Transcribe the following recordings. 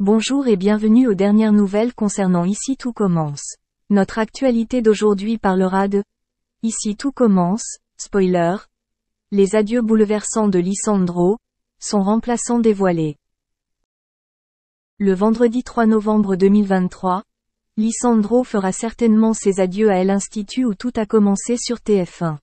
Bonjour et bienvenue aux dernières nouvelles concernant Ici tout commence. Notre actualité d'aujourd'hui parlera de Ici tout commence, spoiler. Les adieux bouleversants de Lisandro, son remplaçant dévoilé. Le vendredi 3 novembre 2023, Lisandro fera certainement ses adieux à l'Institut où tout a commencé sur TF1.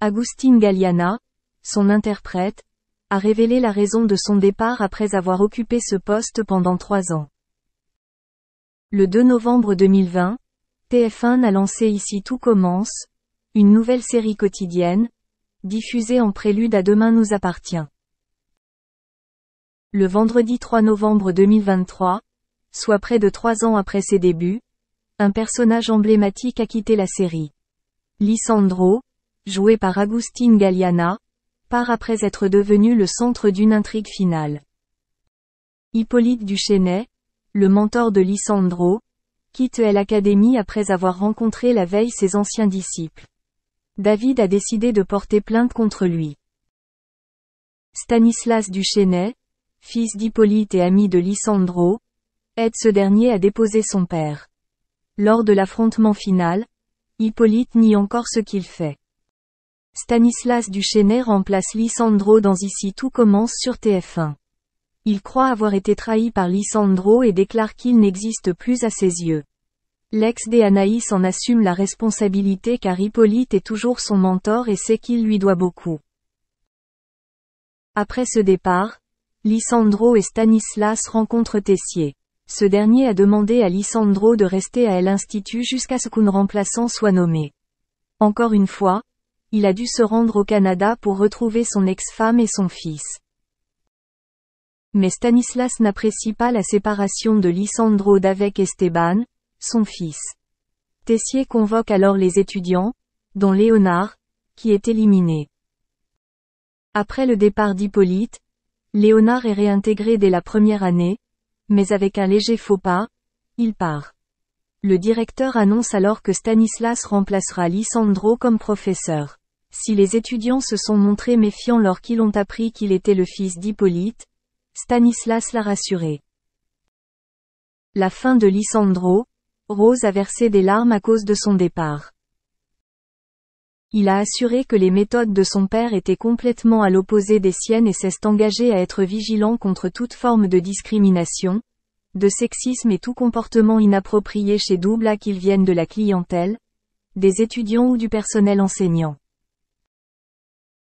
Agustín Galiana, son interprète, a révélé la raison de son départ après avoir occupé ce poste pendant 3 ans. Le 2 novembre 2020, TF1 a lancé Ici tout commence, une nouvelle série quotidienne, diffusée en prélude à Demain nous appartient. Le vendredi 3 novembre 2023, soit près de 3 ans après ses débuts, un personnage emblématique a quitté la série. Lisandro, joué par Agustín Galiana, part après être devenu le centre d'une intrigue finale. Hippolyte Duchesnay, le mentor de Lisandro, quitte l'Académie après avoir rencontré la veille ses anciens disciples. David a décidé de porter plainte contre lui. Stanislas Duchesnay, fils d'Hippolyte et ami de Lisandro, aide ce dernier à déposer son père. Lors de l'affrontement final, Hippolyte nie encore ce qu'il fait. Stanislas Duchesnay remplace Lisandro dans Ici tout commence sur TF1. Il croit avoir été trahi par Lisandro et déclare qu'il n'existe plus à ses yeux. L'ex d'Anaïs en assume la responsabilité car Hippolyte est toujours son mentor et sait qu'il lui doit beaucoup. Après ce départ, Lisandro et Stanislas rencontrent Tessier. Ce dernier a demandé à Lisandro de rester à l'Institut jusqu'à ce qu'un remplaçant soit nommé. Encore une fois, il a dû se rendre au Canada pour retrouver son ex-femme et son fils. Mais Stanislas n'apprécie pas la séparation de Lisandro d'avec Esteban, son fils. Tessier convoque alors les étudiants, dont Léonard, qui est éliminé. Après le départ d'Hippolyte, Léonard est réintégré dès la première année, mais avec un léger faux pas, il part. Le directeur annonce alors que Stanislas remplacera Lisandro comme professeur. Si les étudiants se sont montrés méfiants lorsqu'ils ont appris qu'il était le fils d'Hippolyte, Stanislas l'a rassuré. La fin de Lisandro, Rose a versé des larmes à cause de son départ. Il a assuré que les méthodes de son père étaient complètement à l'opposé des siennes et s'est engagé à être vigilant contre toute forme de discrimination, de sexisme et tout comportement inapproprié chez Doubla qu'ils viennent de la clientèle, des étudiants ou du personnel enseignant.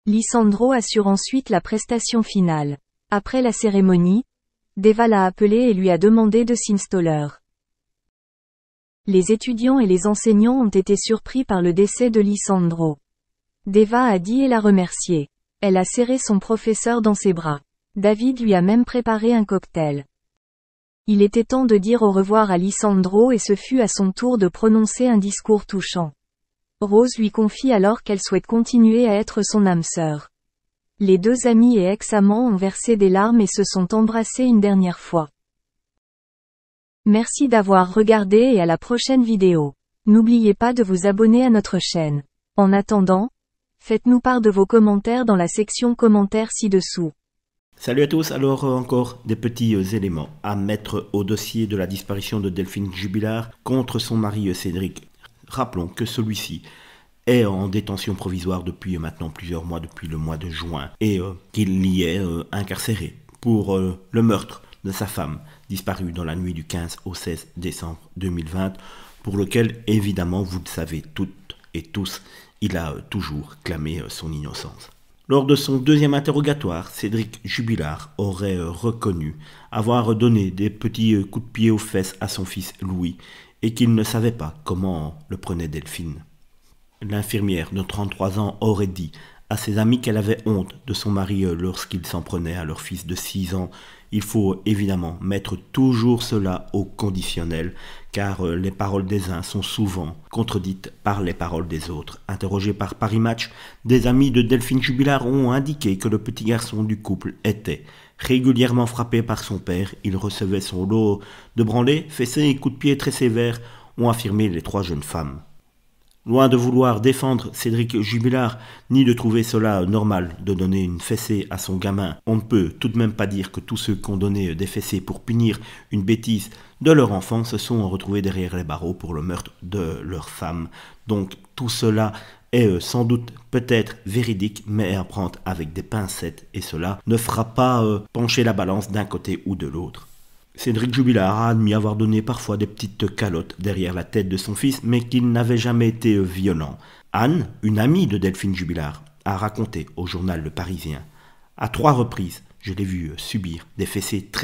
Lisandro assure ensuite la prestation finale. Après la cérémonie, Deva l'a appelé et lui a demandé de s'installer. Les étudiants et les enseignants ont été surpris par le décès de Lisandro. Deva a dit et l'a remercié. Elle a serré son professeur dans ses bras. David lui a même préparé un cocktail. Il était temps de dire au revoir à Lisandro et ce fut à son tour de prononcer un discours touchant. Rose lui confie alors qu'elle souhaite continuer à être son âme sœur. Les deux amis et ex-amants ont versé des larmes et se sont embrassés une dernière fois. Merci d'avoir regardé et à la prochaine vidéo. N'oubliez pas de vous abonner à notre chaîne. En attendant, faites-nous part de vos commentaires dans la section commentaires ci-dessous. Salut à tous, alors encore des petits éléments à mettre au dossier de la disparition de Delphine Jubilard contre son mari Cédric. Rappelons que celui-ci est en détention provisoire depuis maintenant plusieurs mois, depuis le mois de juin, et qu'il y est incarcéré pour le meurtre de sa femme, disparue dans la nuit du 15 au 16 décembre 2020, pour lequel, évidemment, vous le savez toutes et tous, il a toujours clamé son innocence. Lors de son deuxième interrogatoire, Cédric Jubilard aurait reconnu avoir donné des petits coups de pied aux fesses à son fils Louis, et qu'il ne savait pas comment le prenait Delphine. L'infirmière de 33 ans aurait dit à ses amis qu'elle avait honte de son mari lorsqu'il s'en prenait à leur fils de 6 ans. Il faut évidemment mettre toujours cela au conditionnel, car les paroles des uns sont souvent contredites par les paroles des autres. Interrogés par Paris Match, des amis de Delphine Jubilard ont indiqué que le petit garçon du couple était régulièrement frappé par son père. Il recevait son lot de branlées, fessées et coups de pied très sévères, ont affirmé les 3 jeunes femmes. Loin de vouloir défendre Cédric Jubilard, ni de trouver cela normal de donner une fessée à son gamin, on ne peut tout de même pas dire que tous ceux qui ont donné des fessées pour punir une bêtise de leur enfant se sont retrouvés derrière les barreaux pour le meurtre de leur femme. Donc tout cela est sans doute peut-être véridique, mais à prendre avec des pincettes, et cela ne fera pas pencher la balance d'un côté ou de l'autre. Cédric Jubilard a admis avoir donné parfois des petites calottes derrière la tête de son fils, mais qu'il n'avait jamais été violent. Anne, une amie de Delphine Jubilard, a raconté au journal Le Parisien. À 3 reprises, je l'ai vu subir des fessées très